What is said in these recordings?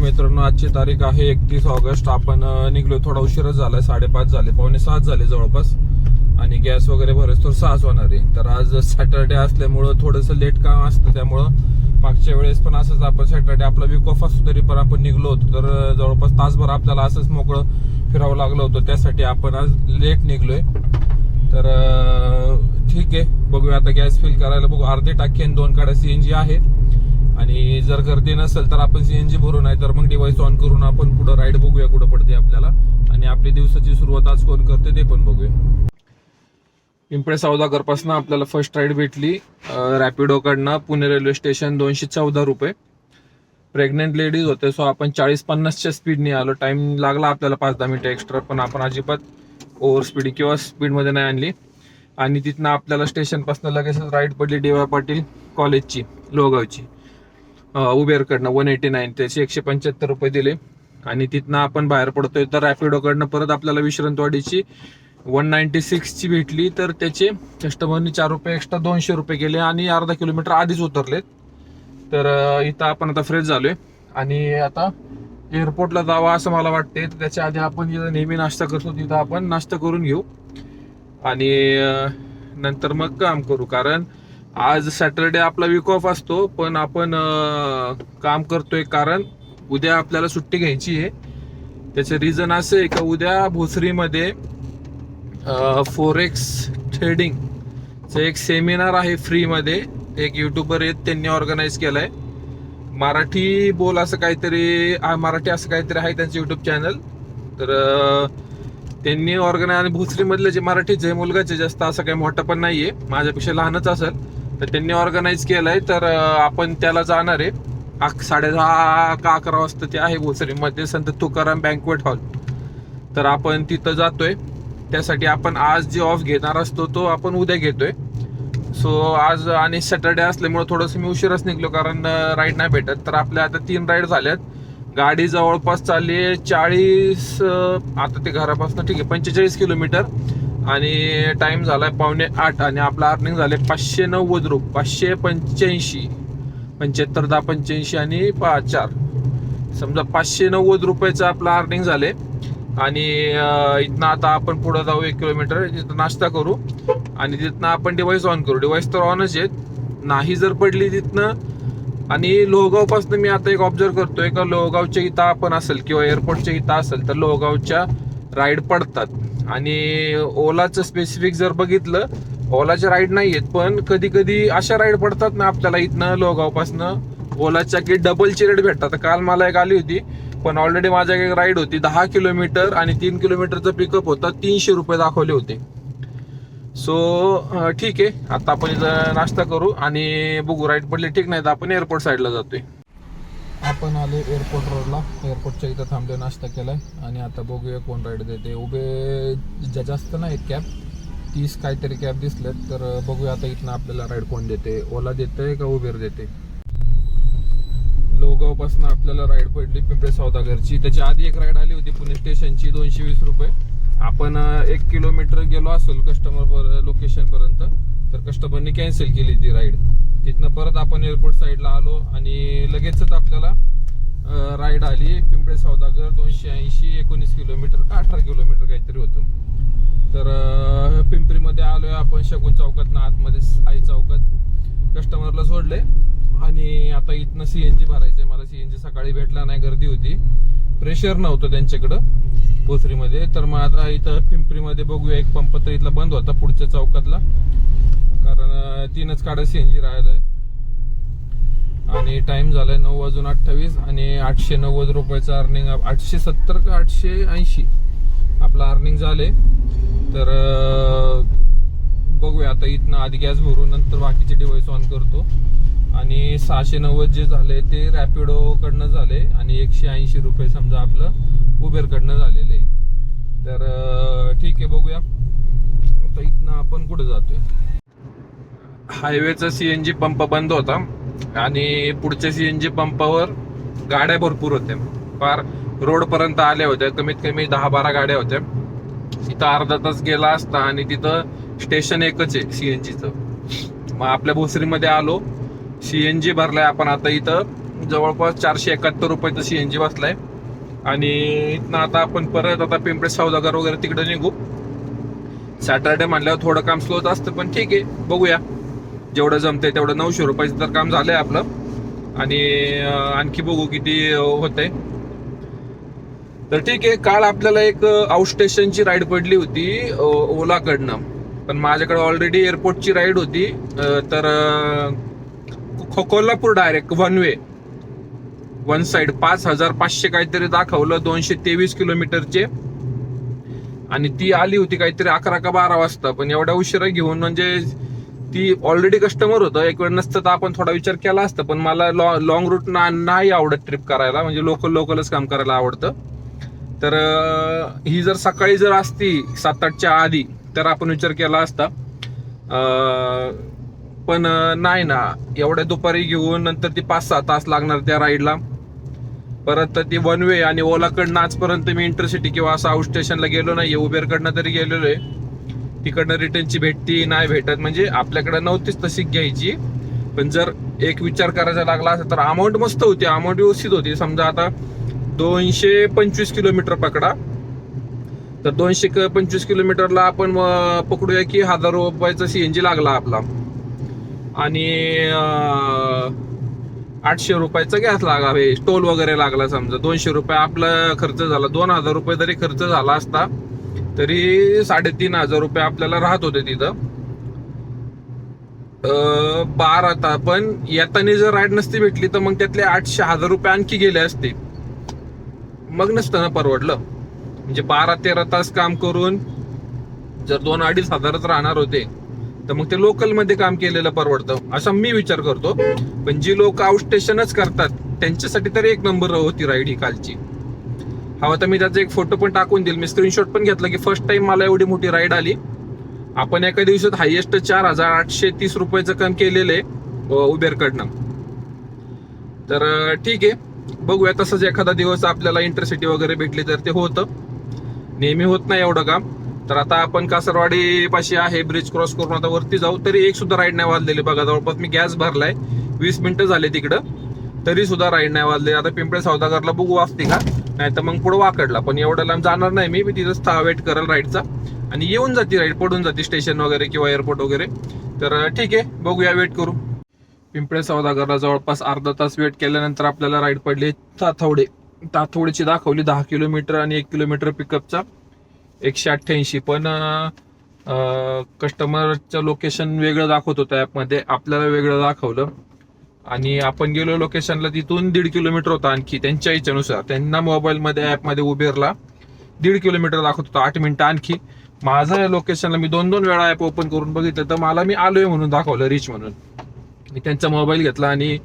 मित्रांनो, आजची तारीख आहे 31 ऑगस्ट. आपण निघलो, थोडा उशीरच झालाय, 5:30 झाले, 5:45 झाले जवळपास. आणि गॅस वगैरे भरेस तर 6 होणार आहे. तर आज सॅटर्डे असल्यामुळं थोडंसं लेट काम असतं, त्यामुळं मागच्या वेळेस पण असंच आपण सॅटर्डे आपला वीक ऑफ असतो तरी पण आपण निघलो होतो. तर जवळपास तासभर आपल्याला असंच मोकळं फिरावं लागलं होतं, त्यासाठी आपण आज लेट निघलोय. तर ठीक आहे, बघूया आता. गॅस फिल करायला बघू, अर्धे टाकी आणि 2 गाड्या सीएनजी आहे. आणि जर गर्दी नसेल तर आपण सीएनजी भरू, नाही तर मग डिव्हाइस ऑन करून आपण पुढे राईड बघूया कुठं पडते आपल्याला. आणि आपली दिवसाची सुरुवात आज कोण करते ते पण बघूया. पिंपळे सौदागर पासून आपल्याला फर्स्ट राईड भेटली रॅपिडो कडनं, पुणे रेल्वे स्टेशन, 214 रुपये. प्रेग्नेंट लेडीज होते, सो आपण 40-50च्या स्पीडने आलो. टाइम लागला आपल्याला 5-10 मिनिटं एक्स्ट्रा, पण आपण अजिबात ओव्हर स्पीड किंवा स्पीडमध्ये नाही आणली. आणि तिथनं आपल्याला स्टेशनपासून लगेच राईड पडली डी वाय पाटील कॉलेजची, लोहगावची, उबेरकडनं 189, त्याचे 175 रुपये दिले. आणि तिथनं आपण बाहेर पडतोय. तर रॅपिडोकडनं परत आपल्याला विश्रांतवाडीची 196ची भेटली. तर त्याचे कस्टमरनी 4 रुपये एक्स्ट्रा, 200 रुपये गेले आणि अर्धा किलोमीटर आधीच उतरलेत. तर इथं आपण आता फ्रेश झालोय आणि आता एअरपोर्टला जावं असं मला वाटते. तर त्याच्या आधी आपण जिथं नेहमी नाश्ता करतो तिथं आपण नाश्ता करून घेऊ आणि नंतर मग काम करू. कारण आज सॅटरडे आपला वीक ऑफ असतो, पण आपण काम करतोय कारण उद्या आपल्याला सुट्टी घ्यायची आहे. त्याचे रिझन असं आहे का, उद्या भोसरीमध्ये फॉरेक्स ट्रेडिंगचं एक सेमिनार आहे फ्रीमध्ये. एक युट्यूबर आहेत, त्यांनी ऑर्गनाईज केलाय. मराठी बोल असं काहीतरी, मराठी असं काहीतरी आहे त्यांचं युट्यूब चॅनल. तर त्यांनी ऑर्गनाईज, आणि भोसरीमधले जे मराठीचे मुलगाचे, जास्त असं काही मोठं पण नाहीये, माझ्यापेक्षा लहानच असेल, तर त्यांनी ऑर्गनाईज केलंय. तर आपण त्याला जाणार आहे 10:30 का 11 वाजता. ते आहे भोसरीमध्ये, संत तुकाराम बँक्वेट हॉल. तर आपण तिथं जातोय. त्यासाठी आपण आज जे ऑफ घेणार असतो तो आपण उद्या घेतोय. सो आज आणि सॅटर्डे असल्यामुळे थोडंसं मी उशीरच निघलो, कारण राईड नाही भेटत. तर आपल्या आता 3 राईड झाल्यात. गाडी जवळपास चालली आहे 40, आता ते घरापासून ठीक आहे 45 किलोमीटर. आणि टाइम झालाय 7:45 आणि आपला अर्निंग झाले 590 रुपये, 585, 75, 10, 85 आणि 4, समजा 590 रुपयाचं आपलं अर्निंग झाले. आणि इथनं आता आपण पुढे जाऊ 1 किलोमीटर, तिथं नाश्ता करू आणि तिथनं आपण डिव्हाइस ऑन करू. डिव्हाइस तर ऑनच आहेत, नाही जर पडली तिथनं. आणि लोहगावपासून मी आता एक ऑब्झर्व करतोय का, लोहगावच्या इथं आपण असेल किंवा एअरपोर्टच्या इथं असेल तर लोहगावच्या राईड पडतात. आणि ओलाचं स्पेसिफिक जर बघितलं, ओलाच्या राईड नाही आहेत, पण कधी कधी अशा राईड पडतात ना आपल्याला इथनं लोहगावपासनं ओलाच्या की डबलची रेट भेटतात. काल मला एक आली होती, पण ऑलरेडी माझ्या एक राईड होती 10 किलोमीटर आणि 3 किलोमीटरचं पिकअप होता, 300 रुपये दाखवले होते. सो ठीक आहे, आता आपण इथं नाश्ता करू आणि बघू, राईड पडली ठीक, नाही तर आपण एअरपोर्ट साईडला जातोय. आपण आले एअरपोर्ट रोडला, एअरपोर्टच्या इथं थांबले, नाश्ता केलाय आणि आता बघूया कोण राईड देते. उभे जास्त नाहीत कॅब, 30 काहीतरी कॅब दिसलेत. तर बघूया आता इथनं आपल्याला राईड कोण देते, ओला देते का उबेर देते. लोहगावपासून आपल्याला राईड पडली पिंपळे सौदागरची. त्याच्या आधी एक राईड आली होती पुणे स्टेशनची, 220 रुपये. आपण 1 किलोमीटर गेलो असेल कस्टमर लोकेशन पर्यंत, तर कस्टमरने कॅन्सल केली ती राईड. तिथनं परत आपण एअरपोर्ट साईडला आलो आणि लगेचच आपल्याला राईड आली पिंपळे सौदागर, 280, 19 किलोमीटर का 18 किलोमीटर काहीतरी होतं. तर पिंपरीमध्ये आलोय आपण, शगुन चौकात ना आतमध्ये आई चौकात. कस्टमरला सोडले आणि आता इथनं सीएनजी भरायचंय मला. सीएनजी सकाळी भेटला नाही, गर्दी होती, प्रेशर नव्हतं त्यांच्याकडं भोसरीमध्ये. तर मग आता इथं पिंपरीमध्ये बघूया, एक पंप तर इथला बंद होता पुढच्या चौकातला, कारण 3च काढा सीएनजी राहिलाय. आणि टाइम झालाय 9:28 आणि 890 रुपयाचं अर्निंग, 870 का 880 आपलं अर्निंग झाले. तर बघूया आता इथनं आधी गॅस भरू, नंतर बाकीचे डिव्हाइस ऑन करतो. आणि 690 जे झाले ते रॅपिडो कडनं झाले आणि 180 रुपये समजा आपलं उबेर कडनं झालेलं आहे. तर ठीक आहे, बघूया आता इथनं आपण कुठे जातोय. हायवेचा सीएनजी पंप बंद होता आणि पुढच्या सीएनजी पंपावर गाड्या भरपूर होत्या, फार रोड पर्यंत आल्या होत्या, कमीत कमी 10-12 गाड्या होत्या. इथं अर्धा तास गेला असता आणि तिथं स्टेशन एकच आहे सीएनजीचं. मग आपल्या भोसरीमध्ये आलो, सीएनजी भरलाय आपण आता इथं जवळपास 471 रुपयाचा CNG बसलाय. आणि इथनं आता आपण परत आता पिंपळे सौदागर वगैरे तिकडे निघू. सॅटर्डे म्हणल्यावर थोडं काम स्लोच असतं, पण ठीक आहे, बघूया जेवढं जमतंय तेवढं. 900 रुपयाचं तर काम झालंय आपलं, आणि आणखी बघू किती होतंय. तर ठीक आहे. काल आपल्याला एक आउट स्टेशनची राईड पडली होती ओलाकडनं, पण माझ्याकडे ऑलरेडी एअरपोर्टची राईड होती. तर कोल्हापूर डायरेक्ट वन साइड 5500 काहीतरी दाखवलं, 223 किलोमीटरचे. आणि ती आली होती काहीतरी 11 का 12 वाजता. पण एवढ्या उशिरा घेऊन, म्हणजे ती ऑलरेडी कस्टमर होतं. एक वेळ नसतं तर आपण थोडा विचार केला असता, पण मला लॉंग रूट नाही आवडत ट्रिप करायला, म्हणजे लोकलच काम करायला आवडतं. तर ही जर सकाळी जर असती 7-8च्या आधी तर आपण विचार केला असता. पण नाही ना, एवढ्या दुपारी घेऊन नंतर ती 5-6 तास लागणार त्या राईडला. परत ती वन वे, आणि ओलाकडनं आजपर्यंत मी इंटरसिटी किंवा असं आउट स्टेशनला गेलो नाही. उबेरकडनं तरी गेलेलो आहे. तिकडनं रिटर्नची भेटती नाही भेटत, म्हणजे आपल्याकडे नव्हतीच तशी घ्यायची. पण जर एक विचार करायचा लागला असता तर अमाऊंट मस्त होती, अमाऊंट व्यवस्थित होती. समजा आता 225 किलोमीटर पकडा, तर 225 किलोमीटरला आपण पकडूया की 1000 रुपयाचा CNG लागला आपला, आणि 800 रुपयाचा गॅस लागला, टोल वगैरे लागला. समजा 200 रुपये आपला खर्च झाला, 2000 रुपये जरी खर्च झाला असता तरी 3500 रुपये आपल्याला राहत होते तिथं. 12 तास. पण येताना जर राईड नसती भेटली तर मग त्यातले 800-1000 रुपये आणखी गेले असते, मग नसतं ना परवडलं. म्हणजे 12-13 तास काम करून जर 2-2.5 हजारच राहणार होते तर मग ते लोकलमध्ये काम केलेलं परवडतं, असा मी विचार करतो. पण जी लोक आउट स्टेशनच करतात त्यांच्यासाठी तर एक नंबर होती राईड ही कालची. हवा तर मी त्याचा एक फोटो पण टाकून देईल. मी स्क्रीनशॉट पण घेतला की फर्स्ट टाइम मला एवढी मोठी राईड आली. आपण एका दिवसात हायएस्ट 4830 रुपयाचं काम केलेलं आहे उबेरकडनं. तर ठीक आहे, बघूया. तसंच एखादा दिवस आपल्याला इंटरसिटी वगैरे भेटली तर ते होतं. नेहमी होत नाही एवढं काम. तर आता आपण कासरवाडी पाशी आहे, ब्रिज क्रॉस करून आता वरती जाऊ. तरी एक सुद्धा राईड नाही वाजलेली बघा. जवळपास मी गॅस भरलाय, 20 मिनिटं झाले तिकडं, तरी सुद्धा राईड नाही वाजले. आता पिंपळे सौदागरला बघू वाजते का, नाही तर मग पुढे वाकडला. पण एवढं लांब जाणार नाही मी तिथंच वेट करेल राईडचा, आणि येऊन जाते राईड, पडून जाते स्टेशन वगैरे किंवा एअरपोर्ट वगैरे. तर ठीक आहे, बघूया, वेट करू. पिंपळे सौदागरला जवळपास अर्धा तास वेट केल्यानंतर आपल्याला राईड पडली ताथवडेची दाखवली 10 किलोमीटर आणि 1 किलोमीटर पिकअपचा 188. पण कस्टमरचं लोकेशन वेगळं दाखवत होतं ॲपमध्ये, आपल्याला वेगळं दाखवलं. आणि आपण गेलो लोकेशनला, तिथून 1.5 किलोमीटर होता आणखी त्यांच्या इच्छेनुसार. त्यांना मोबाईलमध्ये ॲपमध्ये उबेरला 1.5 किलोमीटर दाखवत होतं, 8 मिनिटं आणखी. माझं लोकेशनला मी 2 वेळा ॲप ओपन करून बघितलं तर मला मी आलोय म्हणून दाखवलं, रिच म्हणून. मी त्यांचा मोबाईल घेतला आणि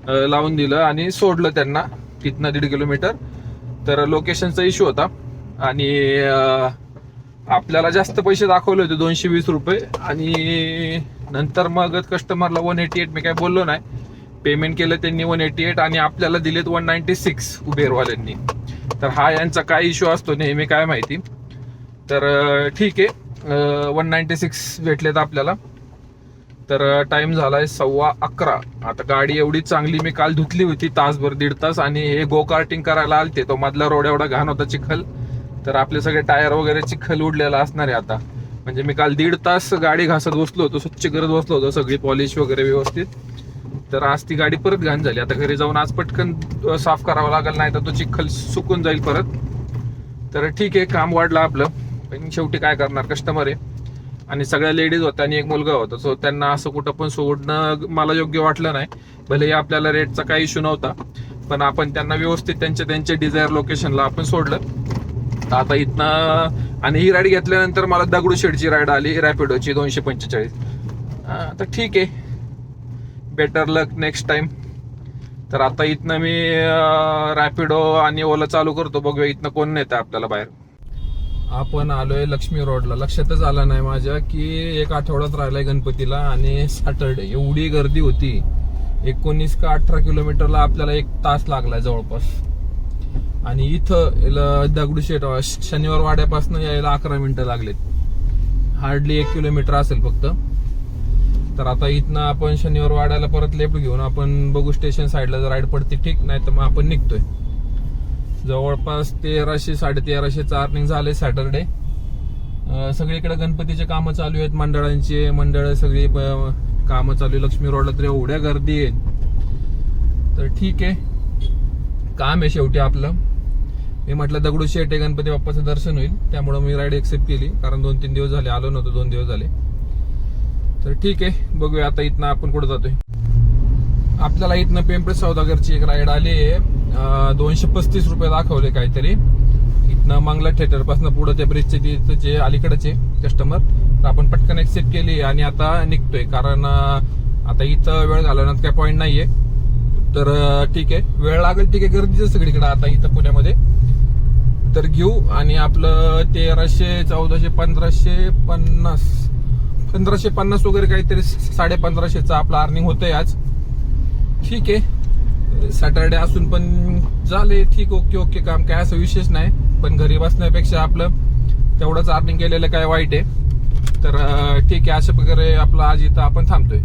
लावून दिलं आणि सोडलं त्यांना तिथनं 1.5 किलोमीटर. तर लोकेशनचा इश्यू होता, आणि आपल्याला जास्त पैसे दाखवले होते 220 रुपये. आणि नंतर मग कस्टमरला 188, मी काय बोललो नाही, पेमेंट केलं त्यांनी 188, आणि आपल्याला दिलेत 196 उबेरवाल्यांनी. तर हा यांचा काय इश्यू असतो नेहमी काय माहिती. तर ठीक आहे, 196 भेटलेत आपल्याला. तर टाइम झालाय 11:15. आता गाडी एवढी चांगली मी काल धुतली होती तासभर 1.5 तास, आणि हे गो कार्टिंग करायला आलते, तो मधला रोड एवढा घाण होता चिखल. तर आपले सगळे टायर वगैरे चिखल उडलेला असणार आहे आता. म्हणजे मी काल 1.5 तास गाडी घासत बसलो होतो, स्वच्छ करत बसलो होतो, सगळी पॉलिश वगैरे व्यवस्थित. तर आज ती गाडी परत घाण झाली. आता घरी जाऊन आज पटकन साफ करावं लागेल, नाही तर तो चिखल सुकून जाईल परत. तर ठीक आहे, काम वाढलं आपलं, पण शेवटी काय करणार, कस्टमर आहे. आणि सगळ्या लेडीज होत्या आणि एक मुलगा होता, सो त्यांना असं कुठं पण सोडणं मला योग्य वाटलं नाही. भलेही आपल्याला रेटचा काही इश्यू नव्हता, पण आपण त्यांना व्यवस्थित त्यांच्या डिझायर लोकेशनला आपण सोडलं. तर आता इथनं, आणि ही राईड घेतल्यानंतर मला दगडूशेठची राईड आली रॅपिडोची 245. तर ठीक आहे, बेटर लक नेक्स्ट टाइम. तर आता इथनं मी रॅपिडो आणि ओला चालू करतो, बघूया इथनं कोण नेतं आपल्याला बाहेर. आपण आलोय लक्ष्मी रोडला. लक्षातच आलं नाही माझ्या की 1 आठवड्यात राहिलाय गणपतीला, आणि सॅटर्डे एवढी गर्दी होती. 19 का 18 किलोमीटरला आपल्याला 1 तास लागलाय जवळपास. आणि इथं दगडूशेठ शनिवार वाड्यापासून यायला 11 मिनिटं लागलेत. हार्डली 1 किलोमीटर असेल फक्त. तर आता इथनं आपण शनिवार वाड्याला परत लेफ्ट घेऊन आपण बघू स्टेशन साईडला जर राईड पडते ठीक, नाही तर मग आपण निघतोय. जवळपास 1300 1350 अर्निंग झाले सॅटरडे. सगळीकडे गणपतीचे कामं चालू आहेत, मंडळ सगळी कामं चालू आहे. लक्ष्मी रोडला तर एवढ्या गर्दी आहे. तर ठीक आहे, काम आहे शेवटी आपलं. मी म्हटलं दगडूशेठ आहे, गणपती बाप्पाचं दर्शन होईल, त्यामुळे मी राईड एक्सेप्ट केली. कारण 2-3 दिवस झाले आलो नव्हतो, 2 दिवस झाले. तर ठीक आहे, बघूया आता इथनं आपण कुठं जातोय. आपल्याला इथनं पिंपरी सौदागरची एक राईड आली आहे. 235 रुपये दाखवले काहीतरी. इथनं मंगला थिएटर पासून पुढे त्या ब्रिजचे तिथे अलीकडेचे कस्टमर, तर आपण पटकन एक्सेप्ट केली आणि आता निघतोय. कारण आता इथं वेळ घालवण्यात काही पॉईंट नाहीये. तर ठीक आहे, वेळ लागेल, ठीक आहे, गर्दीचं सगळीकडे आता इथं पुण्यामध्ये. तर घेऊ आणि आपलं 1300 1400 1550 वगैरे काहीतरी 1550 आपलं अर्निंग होतंय आज. ठीक आहे, सॅटरडे असून पण झाले ठीक, ओके काम, काय असं विशेष नाही. पण घरी बसण्यापेक्षा आपलं तेवढंच अर्निंग केलेलं काय वाईट आहे. तर ठीक आहे, अशा प्रकारे आपलं आज इथं आपण थांबतोय.